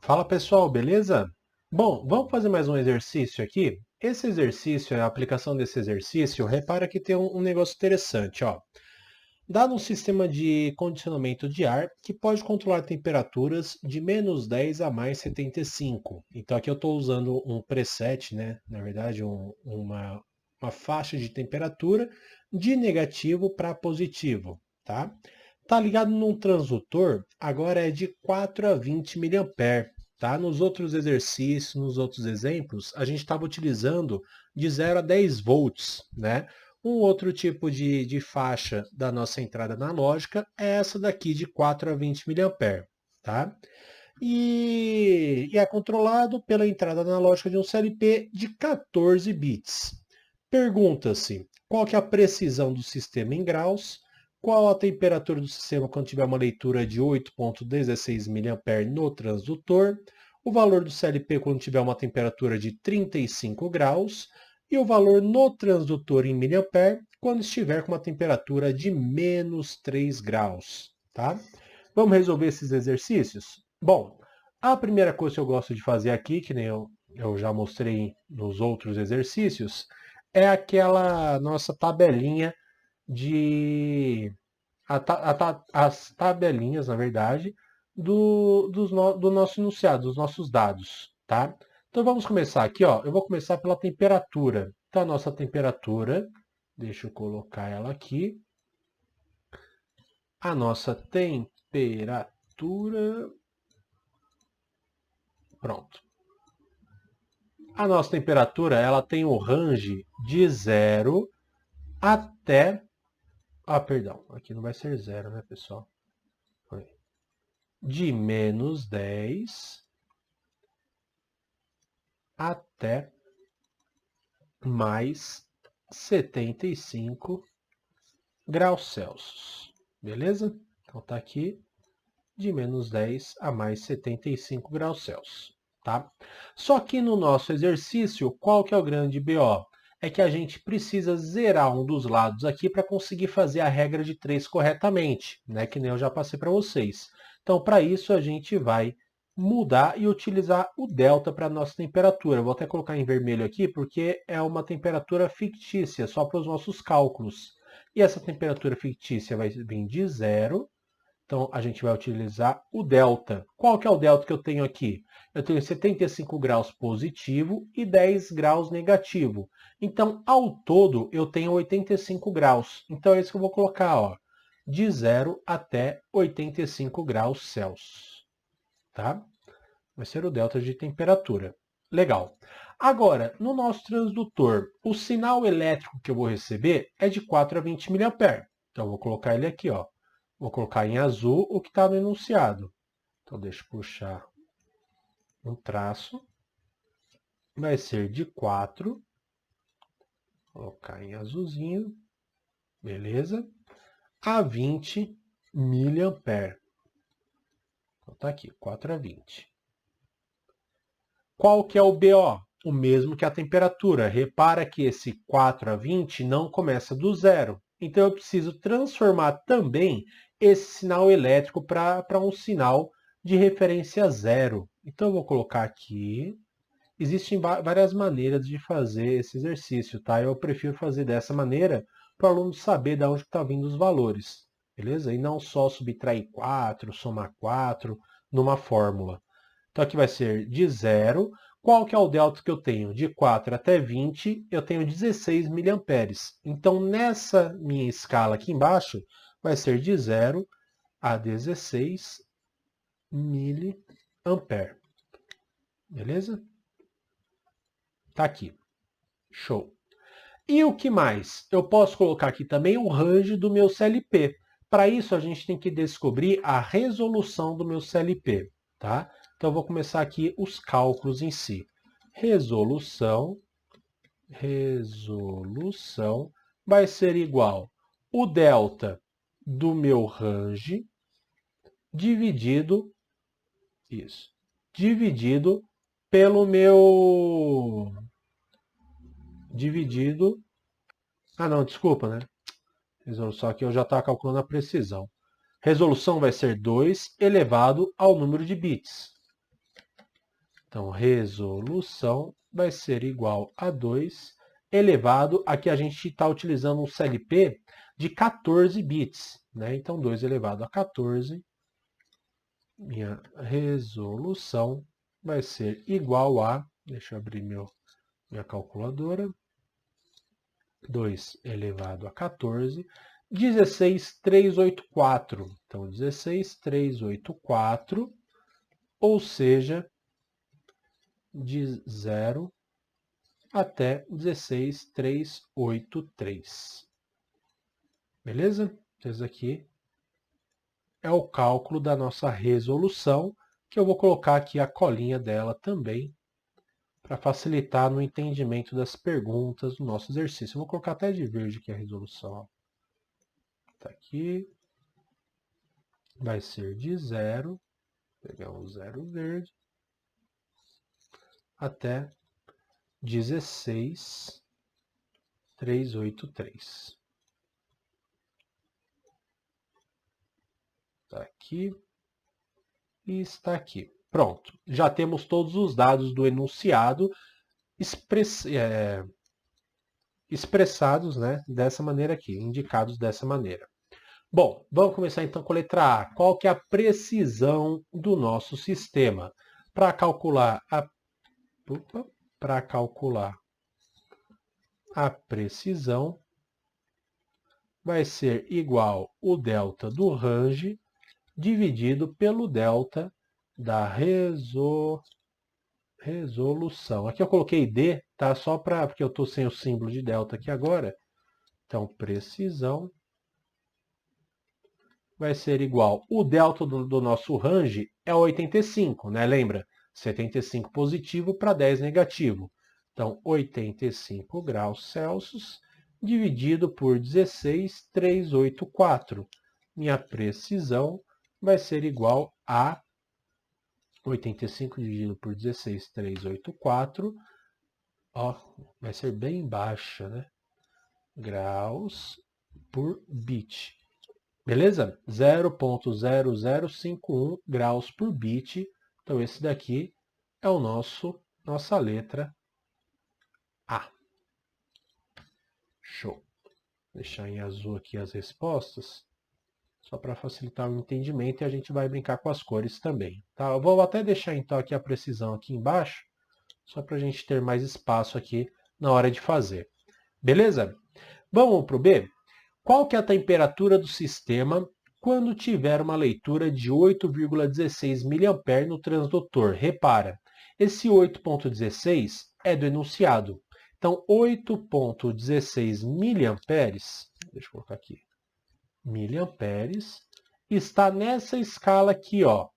Fala pessoal, beleza? Bom, vamos fazer mais um exercício aqui. Esse exercício, a aplicação desse exercício, repara que tem um negócio interessante, ó. Dado um sistema de condicionamento de ar que pode controlar temperaturas de -10 a +75. Então aqui eu estou usando um preset, né? Na verdade, uma faixa de temperatura de negativo para positivo, tá? Tá ligado num transdutor, agora é de 4 a 20 mA, tá? Nos outros exercícios, nos outros exemplos, a gente estava utilizando de 0 a 10 volts, né? Um outro tipo de faixa da nossa entrada analógica é essa daqui de 4 a 20 mA, tá? E é controlado pela entrada analógica de um CLP de 14 bits. Pergunta-se qual que é a precisão do sistema em graus, qual a temperatura do sistema quando tiver uma leitura de 8,16 mA no transdutor, o valor do CLP quando tiver uma temperatura de 35 graus e o valor no transdutor em miliampere quando estiver com uma temperatura de -3 graus. Tá? Vamos resolver esses exercícios? Bom, a primeira coisa que eu gosto de fazer aqui, que nem eu já mostrei nos outros exercícios, é aquela nossa tabelinha de. As tabelinhas, na verdade, do nosso enunciado, dos nossos dados. Tá? Então vamos começar aqui, ó. Eu vou começar pela temperatura. Então a nossa temperatura, deixa eu colocar ela aqui. A nossa temperatura. Pronto. A nossa temperatura ela tem o range de 0 até. Ah, perdão, aqui não vai ser 0, né, pessoal? De -10 até mais 75 graus Celsius. Beleza? Então tá aqui de -10 a mais 75 graus Celsius. Tá? Só que no nosso exercício, qual que é o grande BO? É que a gente precisa zerar um dos lados aqui para conseguir fazer a regra de 3 corretamente, né? Que nem eu já passei para vocês. Então, para isso, a gente vai mudar e utilizar o delta para a nossa temperatura. Eu vou até colocar em vermelho aqui, porque é uma temperatura fictícia, só para os nossos cálculos. E essa temperatura fictícia vai vir de 0. Então, a gente vai utilizar o delta. Qual que é o delta que eu tenho aqui? Eu tenho 75 graus positivo e 10 graus negativo. Então, ao todo, eu tenho 85 graus. Então, é isso que eu vou colocar, ó, de 0 até 85 graus Celsius. Tá? Vai ser o delta de temperatura. Legal. Agora, no nosso transdutor, o sinal elétrico que eu vou receber é de 4 a 20 mA. Então, eu vou colocar ele aqui, ó. Vou colocar em azul o que está no enunciado. Então, deixa eu puxar um traço. Vai ser de 4. Vou colocar em azulzinho. Beleza? A 20 mA. Então, tá aqui, 4 a 20. Qual que é o BO? O mesmo que a temperatura. Repara que esse 4 a 20 não começa do zero. Então, eu preciso transformar também esse sinal elétrico para um sinal de referência zero. Então, eu vou colocar aqui. Existem várias maneiras de fazer esse exercício, tá? Eu prefiro fazer dessa maneira para o aluno saber de onde estão vindo os valores, beleza? E não só subtrair 4, somar 4 numa fórmula. Então aqui vai ser de 0. Qual que é o delta que eu tenho? De 4 até 20, eu tenho 16 miliamperes. Então nessa minha escala aqui embaixo, vai ser de 0 a 16 miliampere. Beleza? Tá aqui. Show. E o que mais? Eu posso colocar aqui também o range do meu CLP. Para isso, a gente tem que descobrir a resolução do meu CLP. Tá? Então, eu vou começar aqui os cálculos em si. Resolução vai ser igual o delta do meu range dividido, dividido pelo meu, dividido, não, desculpa, né? Resolução aqui eu já estava calculando a precisão. Resolução vai ser 2 elevado ao número de bits. Então, resolução vai ser igual a 2 elevado, aqui a gente está utilizando um CLP de 14 bits, né? Então, 2 elevado a 14, minha resolução vai ser igual a, deixa eu abrir minha calculadora, 2 elevado a 14, 16,384. Então, 16,384, ou seja, de 0 até 16,383. Beleza? Esse aqui é o cálculo da nossa resolução, que eu vou colocar aqui a colinha dela também, para facilitar no entendimento das perguntas do nosso exercício. Eu vou colocar até de verde aqui a resolução. Está aqui. Vai ser de 0, pegar um 0 verde, até 16,383. Está aqui e está aqui. Pronto, já temos todos os dados do enunciado expressados, né, dessa maneira aqui, indicados dessa maneira. Bom, vamos começar então com a letra A. Qual que é a precisão do nosso sistema? Para calcular a precisão, vai ser igual o delta do range dividido pelo delta da resolução. Aqui eu coloquei D, tá? Só porque eu estou sem o símbolo de delta aqui agora. Então, precisão vai ser igual. O delta do nosso range é 85, né? Lembra? 75 positivo para 10 negativo. Então, 85 graus Celsius dividido por 16,384. Minha precisão vai ser igual a 85 dividido por 16,384. Ó, vai ser bem baixa, né? Graus por bit. Beleza? 0,0051 graus por bit. Então, esse daqui é o nossa letra A. Show. Vou deixar em azul aqui as respostas, só para facilitar o entendimento, e a gente vai brincar com as cores também. Tá? Eu vou até deixar então aqui a precisão aqui embaixo, só para a gente ter mais espaço aqui na hora de fazer. Beleza? Vamos para o B? Qual que é a temperatura do sistema quando tiver uma leitura de 8,16 mA no transdutor? Repara, esse 8,16 é do enunciado. Então, 8,16 mA, deixa eu colocar aqui, miliamperes, está nessa escala aqui, ó,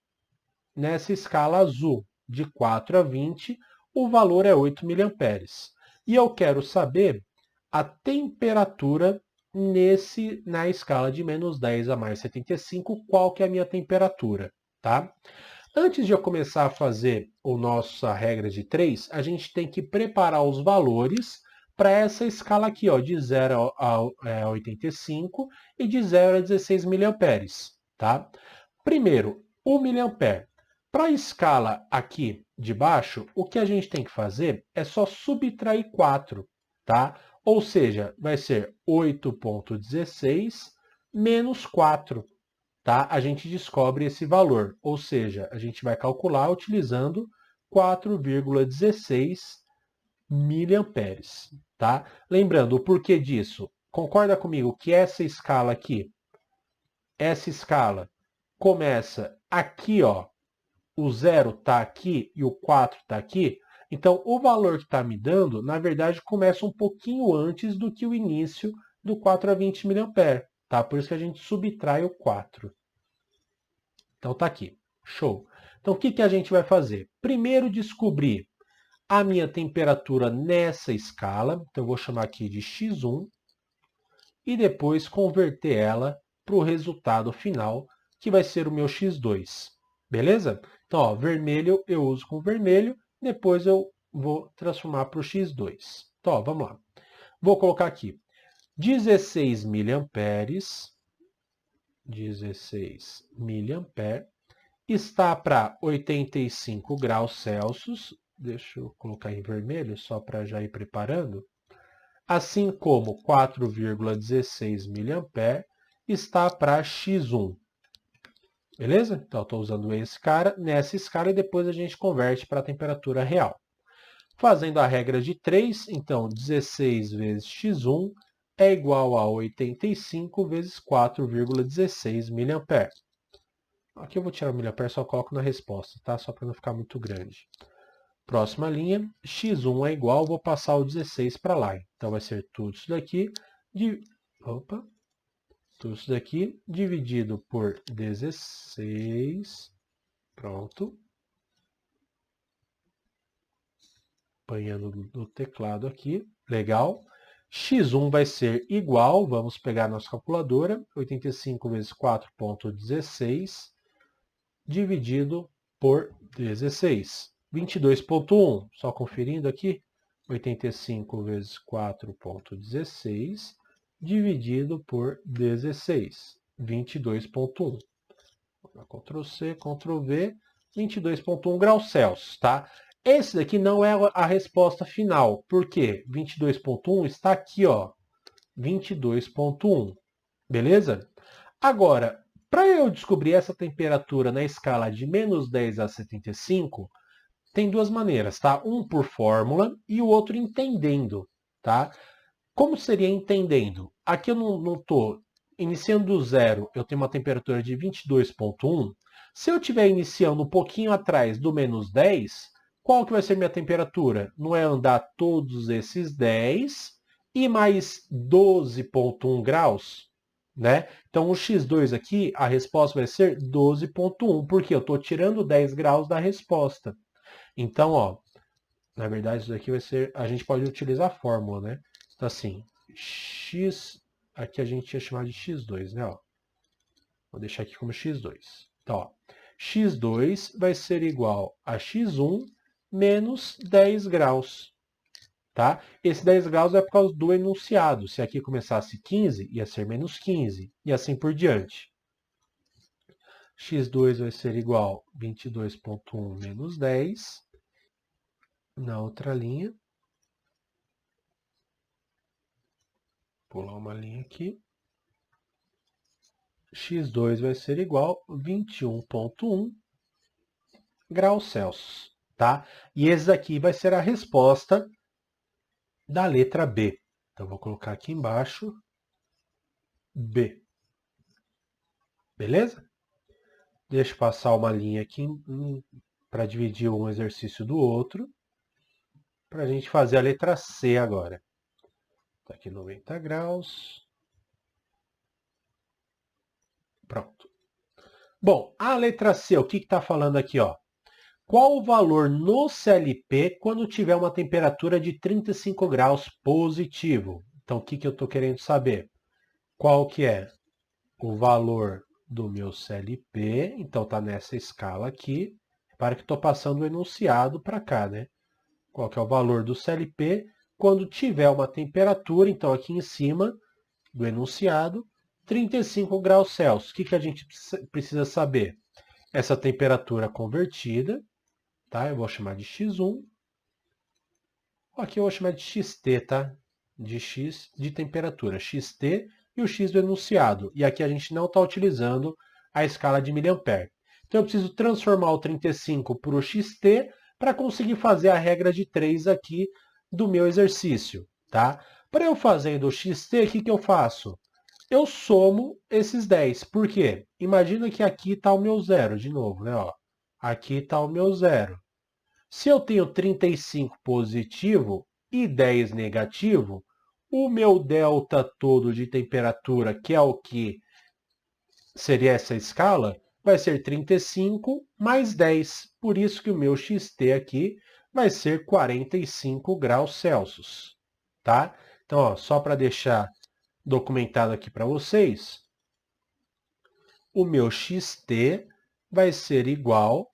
nessa escala azul, de 4 a 20, o valor é 8 miliamperes. E eu quero saber a temperatura na escala de menos 10 a mais 75, qual que é a minha temperatura, tá? Antes de eu começar a fazer a nossa regra de 3, a gente tem que preparar os valores para essa escala aqui, ó, de 0 a 85 e de 0 a 16 miliamperes, tá? Primeiro, 1 miliampere. Para a escala aqui de baixo, o que a gente tem que fazer é só subtrair 4, tá? Ou seja, vai ser 8,16 menos 4. Tá? A gente descobre esse valor, ou seja, a gente vai calcular utilizando 4,16 miliamperes. Tá? Lembrando, o porquê disso? Concorda comigo que essa escala aqui, essa escala começa aqui, ó, o 0 está aqui e o 4 está aqui, então o valor que está me dando, na verdade, começa um pouquinho antes do que o início do 4 a 20 mA. Tá? Por isso que a gente subtrai o 4. Então está aqui. Show. Então o que a gente vai fazer? Primeiro descobrir a minha temperatura nessa escala. Então eu vou chamar aqui de x1. E depois converter ela para o resultado final, que vai ser o meu x2. Beleza? Então, ó, vermelho eu uso com vermelho, depois eu vou transformar para o x2. Então, ó, vamos lá. Vou colocar aqui 16 miliamperes, 16 miliampere, está para 85 graus Celsius. Deixa eu colocar em vermelho, só para já ir preparando. Assim como 4,16 mA está para X1. Beleza? Então, estou usando esse cara nessa escala e depois a gente converte para a temperatura real. Fazendo a regra de 3, então 16 vezes x1 é igual a 85 vezes 4,16 mA. Aqui eu vou tirar o mA, só coloco na resposta, tá? Só para não ficar muito grande. Próxima linha, x1 é igual, vou passar o 16 para lá. Então vai ser tudo isso daqui, tudo isso daqui dividido por 16. Pronto. Apanhando no teclado aqui. Legal. X1 vai ser igual, vamos pegar a nossa calculadora, 85 vezes 4,16 dividido por 16. 22,1, só conferindo aqui, 85 vezes 4,16 dividido por 16, 22,1. Ctrl C, Ctrl V, 22,1 graus Celsius, tá? Esse daqui não é a resposta final. Por quê? 22,1 está aqui, ó. 22,1. Beleza? Agora, para eu descobrir essa temperatura na escala de menos 10 a 75, tem duas maneiras, tá? Um por fórmula e o outro entendendo, tá? Como seria entendendo? Aqui eu não estou iniciando do zero, eu tenho uma temperatura de 22,1. Se eu estiver iniciando um pouquinho atrás do menos 10, qual que vai ser minha temperatura? Não é andar todos esses 10 e mais 12,1 graus? Né? Então, o x2 aqui, a resposta vai ser 12,1, porque eu estou tirando 10 graus da resposta. Então, ó, na verdade, isso daqui vai ser... A gente pode utilizar a fórmula, né? Então, assim, x... Aqui a gente ia chamar de x2, né? Ó. Vou deixar aqui como x2. Então, ó, x2 vai ser igual a x1 menos 10 graus. Tá? Esse 10 graus é por causa do enunciado. Se aqui começasse 15, ia ser menos 15. E assim por diante. x2 vai ser igual a 22,1 menos 10. Na outra linha. Pular uma linha aqui. x2 vai ser igual a 21,1 graus Celsius. Tá? E esse aqui vai ser a resposta da letra B. Então, vou colocar aqui embaixo B. Beleza? Deixa eu passar uma linha aqui para dividir um exercício do outro. Para a gente fazer a letra C agora. Está aqui 90 graus. Pronto. Bom, a letra C, o que está falando aqui? Ó? Qual o valor no CLP quando tiver uma temperatura de 35 graus positivo? Então, o que eu estou querendo saber? Qual que é o valor do meu CLP? Então, está nessa escala aqui. Repara que estou passando o enunciado para cá, né? Qual que é o valor do CLP quando tiver uma temperatura, então aqui em cima do enunciado, 35 graus Celsius. O que a gente precisa saber? Essa temperatura convertida, tá? Eu vou chamar de X1. Aqui eu vou chamar de XT, tá? De X de temperatura, XT e o X do enunciado. E aqui a gente não está utilizando a escala de miliampere. Então eu preciso transformar o 35 para o XT para conseguir fazer a regra de 3 aqui do meu exercício, tá? Para eu fazendo o XT, o que eu faço? Eu somo esses 10. Por quê? Imagina que aqui está o meu zero, de novo, né? Ó. Aqui está o meu zero. Se eu tenho 35 positivo e 10 negativo, o meu delta todo de temperatura, que é o que seria essa escala, vai ser 35 mais 10. Por isso que o meu XT aqui vai ser 45 graus Celsius. Tá? Então, ó, só para deixar documentado aqui para vocês, o meu XT vai ser igual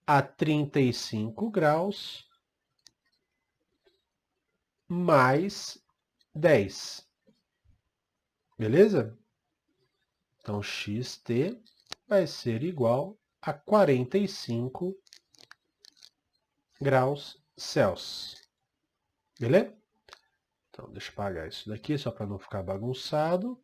a 35 graus mais 10. Beleza? Então, xt vai ser igual a 45 graus Celsius. Beleza? Então, deixa eu apagar isso daqui, só para não ficar bagunçado.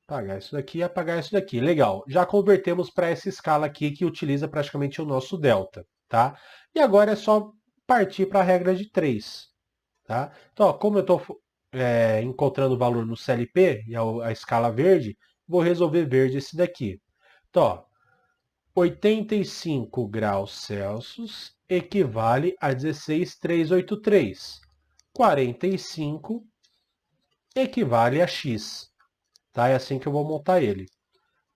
Apagar isso daqui e apagar isso daqui. Legal. Já convertemos para essa escala aqui que utiliza praticamente o nosso delta, tá? E agora é só partir para a regra de 3, tá? Então, ó, como eu estou encontrando o valor no CLP, e a escala verde, vou resolver verde esse daqui. Então, ó, 85 graus Celsius equivale a 16,383. 45 equivale a x. Tá? É assim que eu vou montar ele.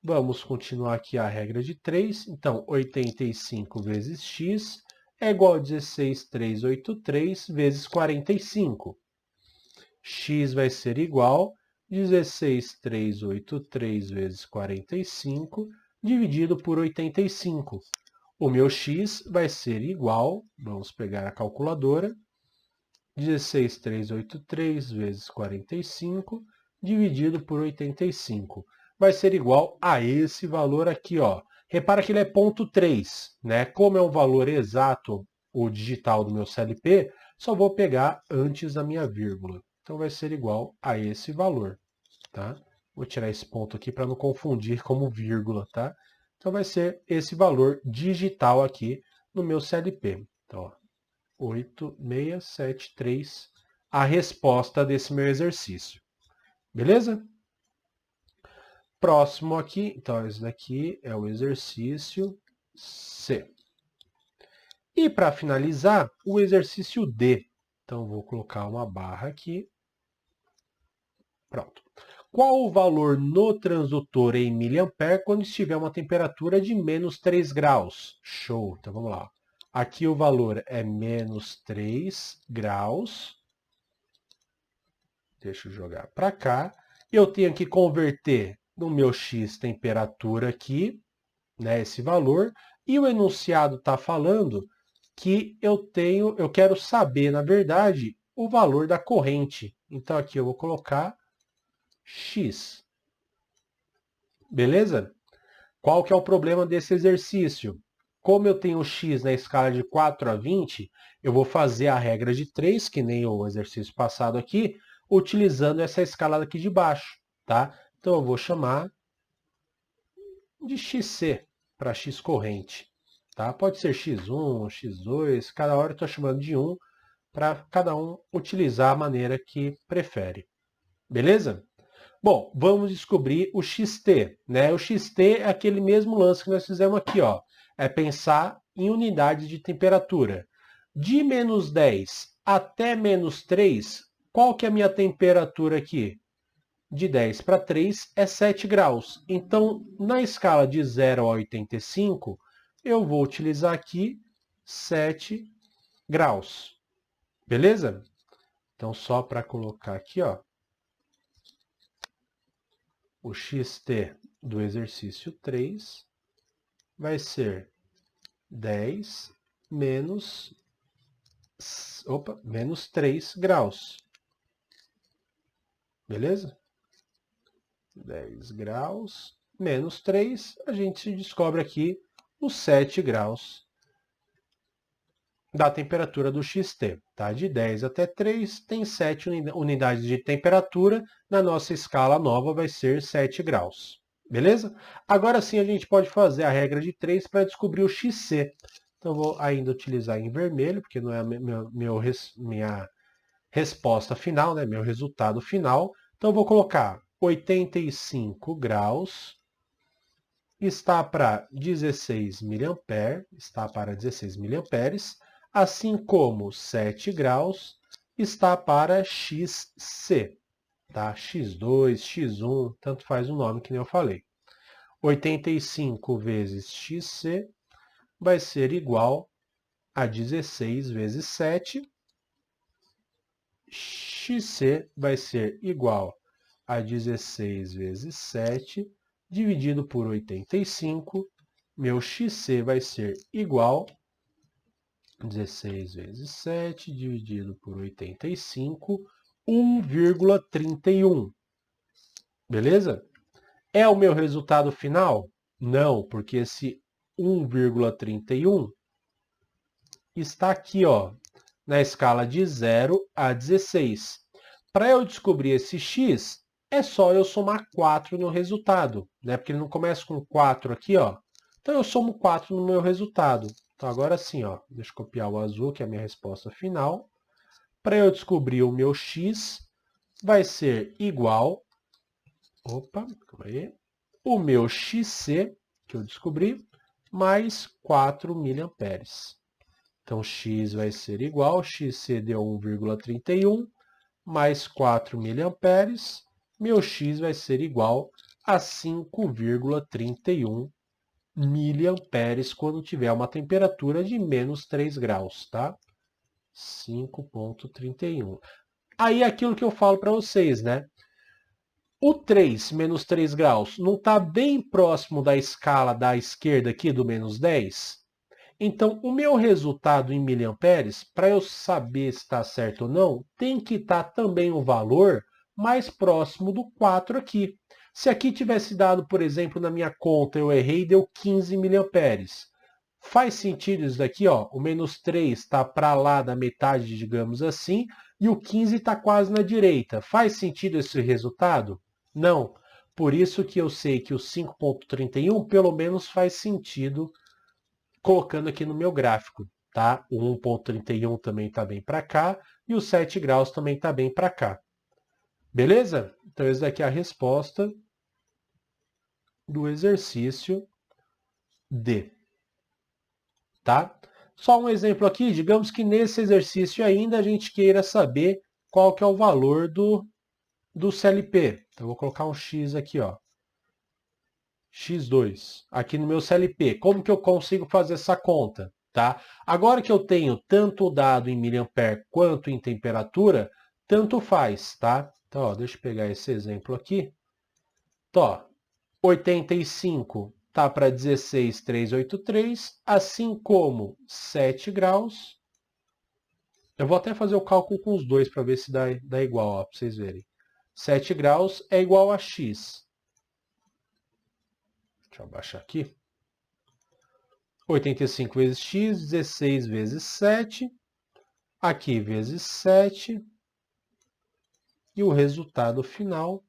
Vamos continuar aqui a regra de 3. Então, 85 vezes x é igual a 16,383 vezes 45. X vai ser igual a 16,383 vezes 45 dividido por 85. O meu x vai ser igual, vamos pegar a calculadora, 16,383 vezes 45 dividido por 85. Vai ser igual a esse valor aqui, ó. Repara que ele é 0,3, né? Como é um valor exato, o digital do meu CLP, só vou pegar antes da minha vírgula. Então vai ser igual a esse valor, tá? Vou tirar esse ponto aqui para não confundir como vírgula, tá? Então vai ser esse valor digital aqui no meu CLP. Então, ó, 8673, a resposta desse meu exercício. Beleza? Próximo aqui, então esse daqui é o exercício C. E para finalizar, o exercício D. Então vou colocar uma barra aqui. Pronto. Qual o valor no transdutor em miliampere quando estiver uma temperatura de menos 3 graus? Show! Então vamos lá. Aqui o valor é menos 3 graus. Deixa eu jogar para cá. Eu tenho que converter no meu x temperatura aqui, né, esse valor. E o enunciado está falando que eu quero saber, na verdade, o valor da corrente. Então aqui eu vou colocar x. Beleza? Qual que é o problema desse exercício? Como eu tenho x na escala de 4 a 20, eu vou fazer a regra de 3, que nem o exercício passado aqui, utilizando essa escala aqui de baixo, tá? Então eu vou chamar de xc para x corrente, tá? Pode ser x1, x2, cada hora eu estou chamando de 1 para cada um utilizar a maneira que prefere. Beleza? Bom, vamos descobrir o xt, né? O xt é aquele mesmo lance que nós fizemos aqui, ó. É pensar em unidades de temperatura. De menos 10 até menos 3, qual que é a minha temperatura aqui? De 10 para 3 é 7 graus. Então, na escala de 0 a 85, eu vou utilizar aqui 7 graus. Beleza? Então, só para colocar aqui, ó, o xt do exercício 3 vai ser 10 menos 3 graus. Beleza? 10 graus menos 3, a gente descobre aqui os 7 graus da temperatura do xt. Tá? De 10 até 3 tem 7 unidades de temperatura. Na nossa escala nova vai ser 7 graus. Beleza? Agora sim a gente pode fazer a regra de 3 para descobrir o xc. Então vou ainda utilizar em vermelho, porque não é a minha resposta final, né? Meu resultado final. Então vou colocar 85 graus está para 16 miliamperes, assim como 7 graus está para xc, tá? x2, x1, tanto faz o nome que nem eu falei. 85 vezes xc vai ser igual a 16 vezes 7. xc vai ser igual a 16 vezes 7 dividido por 85. Meu xc vai ser igual a 16 vezes 7 dividido por 85, 1,31. Beleza? É o meu resultado final? Não, porque esse 1,31 está aqui, ó, na escala de 0 a 16. Para eu descobrir esse x, é só eu somar 4 no resultado, né? Porque ele não começa com 4 aqui, ó. Então eu somo 4 no meu resultado. Então agora sim, ó, deixa eu copiar o azul, que é a minha resposta final. Para eu descobrir o meu x, vai ser igual, opa, calma aí, o meu xc, que eu descobri, mais 4 miliamperes. Então, x vai ser igual, xc deu 1,31, mais 4 miliamperes, meu x vai ser igual a 5,31 miliamperes quando tiver uma temperatura de menos 3 graus, tá? 5,31. Aí é aquilo que eu falo para vocês, né? O 3 menos 3 graus não está bem próximo da escala da esquerda aqui do menos 10? Então, o meu resultado em miliamperes, para eu saber se está certo ou não, tem que estar também o valor mais próximo do 4 aqui. Se aqui tivesse dado, por exemplo, na minha conta, eu errei e deu 15 miliamperes. Faz sentido isso daqui, ó? O menos 3 está para lá da metade, digamos assim, e o 15 está quase na direita. Faz sentido esse resultado? Não. Por isso que eu sei que o 5,31 pelo menos faz sentido colocando aqui no meu gráfico, tá? O 1,31 também está bem para cá e os 7 graus também está bem para cá. Beleza? Então, essa daqui é a resposta do exercício D. Tá? Só um exemplo aqui, digamos que nesse exercício ainda a gente queira saber qual que é o valor do CLP. Então, eu vou colocar um X aqui, ó. X2, aqui no meu CLP. Como que eu consigo fazer essa conta? Tá? Agora que eu tenho tanto o dado em miliampere quanto em temperatura, tanto faz, tá? Então, ó, deixa eu pegar esse exemplo aqui. Então, ó, 85 tá para 16,383, assim como 7 graus. Eu vou até fazer o cálculo com os dois para ver se dá igual, para vocês verem. 7 graus é igual a x. Deixa eu abaixar aqui. 85 vezes x, 16 vezes 7. Aqui vezes 7. E o resultado final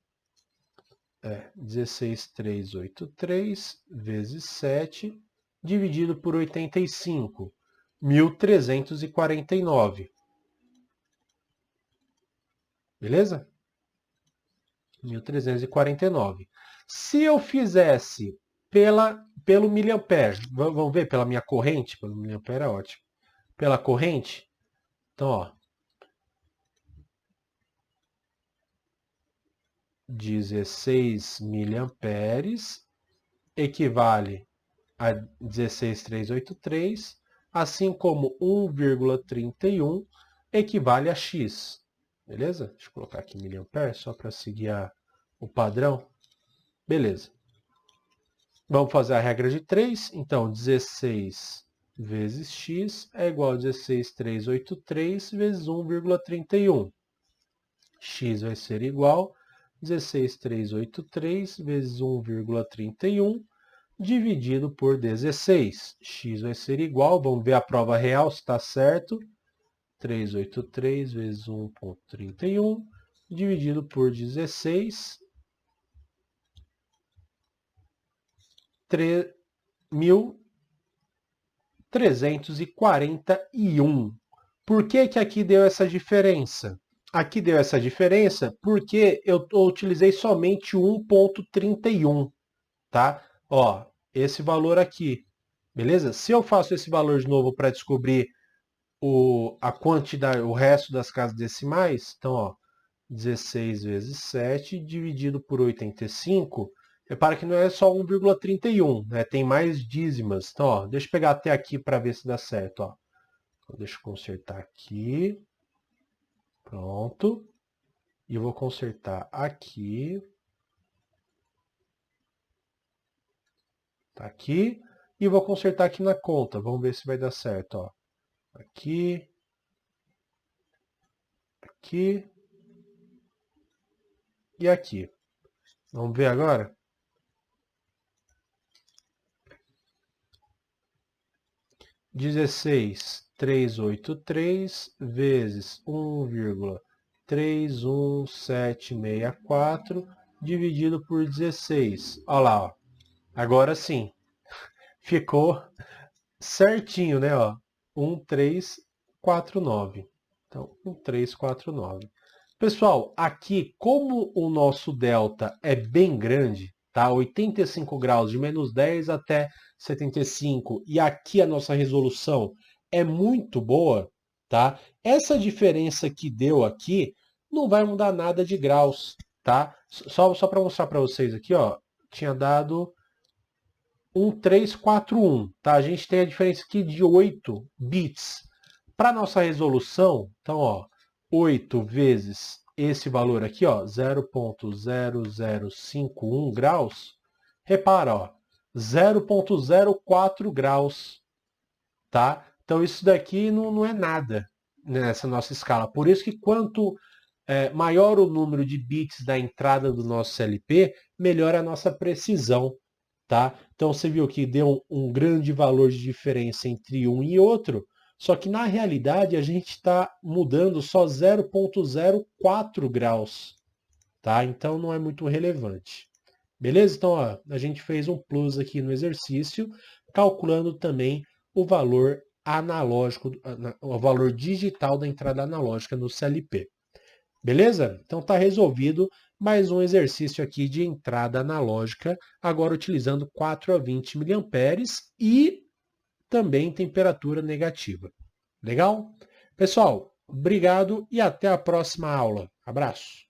é 16,383 vezes 7, dividido por 85. 1.349. Beleza? 1.349. Se eu fizesse pelo miliampere, vamos ver pela minha corrente? Pelo miliampere é ótimo. Pela corrente, então, ó, 16 miliamperes equivale a 16,383, assim como 1,31 equivale a x. Beleza? Deixa eu colocar aqui miliampere só para seguir o padrão. Beleza. Vamos fazer a regra de 3. Então, 16 vezes x é igual a 16,383 vezes 1,31. X vai ser igual a 16,383 vezes 1,31 dividido por 16. X vai ser igual, vamos ver a prova real se está certo. 383 vezes 1,31 dividido por 16. 1.341. Por que que aqui deu essa diferença? Aqui deu essa diferença porque eu utilizei somente 1,31, tá? Ó, esse valor aqui, beleza? Se eu faço esse valor de novo para descobrir a quantidade, o resto das casas decimais, então, ó, 16 vezes 7 dividido por 85, repara que não é só 1,31, né? Tem mais dízimas. Então, ó, deixa eu pegar até aqui para ver se dá certo, ó. Então, deixa eu consertar aqui. Pronto. E eu vou consertar aqui. Tá aqui. E vou consertar aqui na conta. Vamos ver se vai dar certo, ó. Aqui. Aqui. E aqui. Vamos ver agora? 16.383 vezes 1,31764 dividido por 16. Olha lá, ó. Agora sim, ficou certinho, né? Ó, 1349. Então, 1349. Pessoal, aqui, como o nosso delta é bem grande, tá? 85 graus de -10 até 75, e aqui a nossa resolução é muito boa, tá? Essa diferença que deu aqui não vai mudar nada de graus, tá? Só para mostrar para vocês aqui, ó, tinha dado 1341, tá? A gente tem a diferença aqui de 8 bits. Para nossa resolução, então, ó, 8 vezes esse valor aqui, ó, 0.0051 graus, repara, ó, 0.04 graus, tá? Então isso daqui não é nada nessa nossa escala. Por isso que quanto maior o número de bits da entrada do nosso CLP, melhor a nossa precisão, tá? Então você viu que deu um grande valor de diferença entre um e outro, só que na realidade a gente está mudando só 0.04 graus, tá? Então não é muito relevante. Beleza? Então ó, a gente fez um plus aqui no exercício, calculando também o valor analógico, o valor digital da entrada analógica no CLP. Beleza? Então está resolvido mais um exercício aqui de entrada analógica, agora utilizando 4 a 20 mA e também temperatura negativa. Legal? Pessoal, obrigado e até a próxima aula. Abraço!